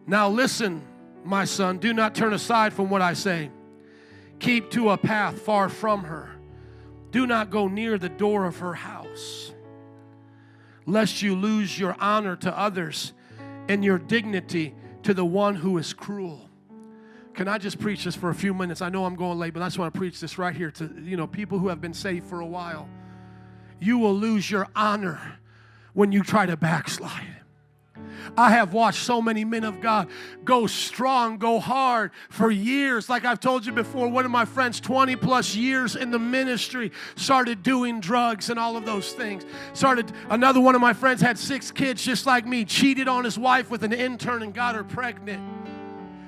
Now listen, my son, do not turn aside from what I say. Keep to a path far from her. Do not go near the door of her house, lest you lose your honor to others and your dignity to the one who is cruel. Can I just preach this for a few minutes? I know I'm going late, but I just want to preach this right here to, people who have been saved for a while. You will lose your honor when you try to backslide. I have watched so many men of God go strong, go hard for years. Like I've told you before, one of my friends, 20 plus years in the ministry, started doing drugs and all of those things. Another one of my friends had 6 kids just like me, cheated on his wife with an intern and got her pregnant.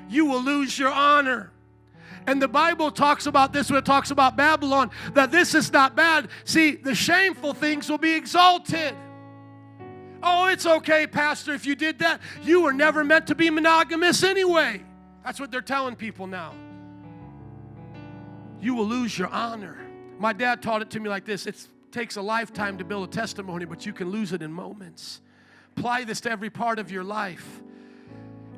You will lose your honor. And the Bible talks about this when it talks about Babylon, that this is not bad. See, the shameful things will be exalted. Oh, it's okay, Pastor, if you did that. You were never meant to be monogamous anyway. That's what they're telling people now. You will lose your honor. My dad taught it to me like this. It takes a lifetime to build a testimony, but you can lose it in moments. Apply this to every part of your life.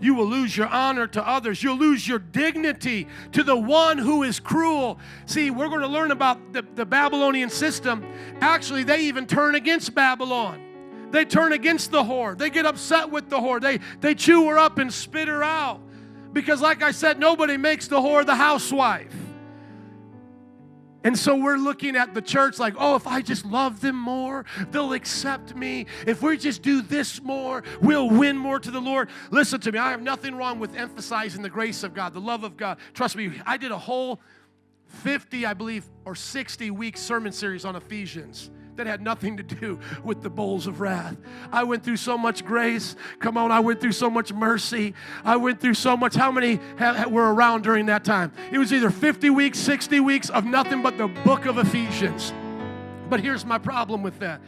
You will lose your honor to others. You'll lose your dignity to the one who is cruel. See, we're going to learn about the Babylonian system. Actually, they even turn against Babylon. They turn against the whore. They get upset with the whore. They chew her up and spit her out. Because like I said, nobody makes the whore the housewife. And so we're looking at the church like, oh, if I just love them more, they'll accept me. If we just do this more, we'll win more to the Lord. Listen to me. I have nothing wrong with emphasizing the grace of God, the love of God. Trust me, I did a whole 50, I believe, or 60-week sermon series on Ephesians that had nothing to do with the bowls of wrath. I went through so much grace. Come on, I went through so much mercy. I went through so much. How many were around during that time? It was either 50 weeks, 60 weeks of nothing but the book of Ephesians. But here's my problem with that.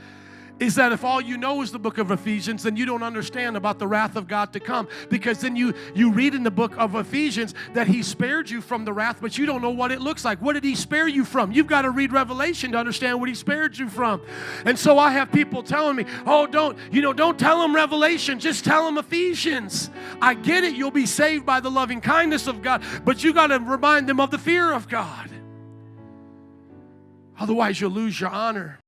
Is that if all you know is the book of Ephesians, then you don't understand about the wrath of God to come. Because then you read in the book of Ephesians that he spared you from the wrath, but you don't know what it looks like. What did he spare you from? You've got to read Revelation to understand what he spared you from. And so I have people telling me, oh, don't tell them Revelation, just tell them Ephesians. I get it, you'll be saved by the loving kindness of God, but you got to remind them of the fear of God. Otherwise, you'll lose your honor.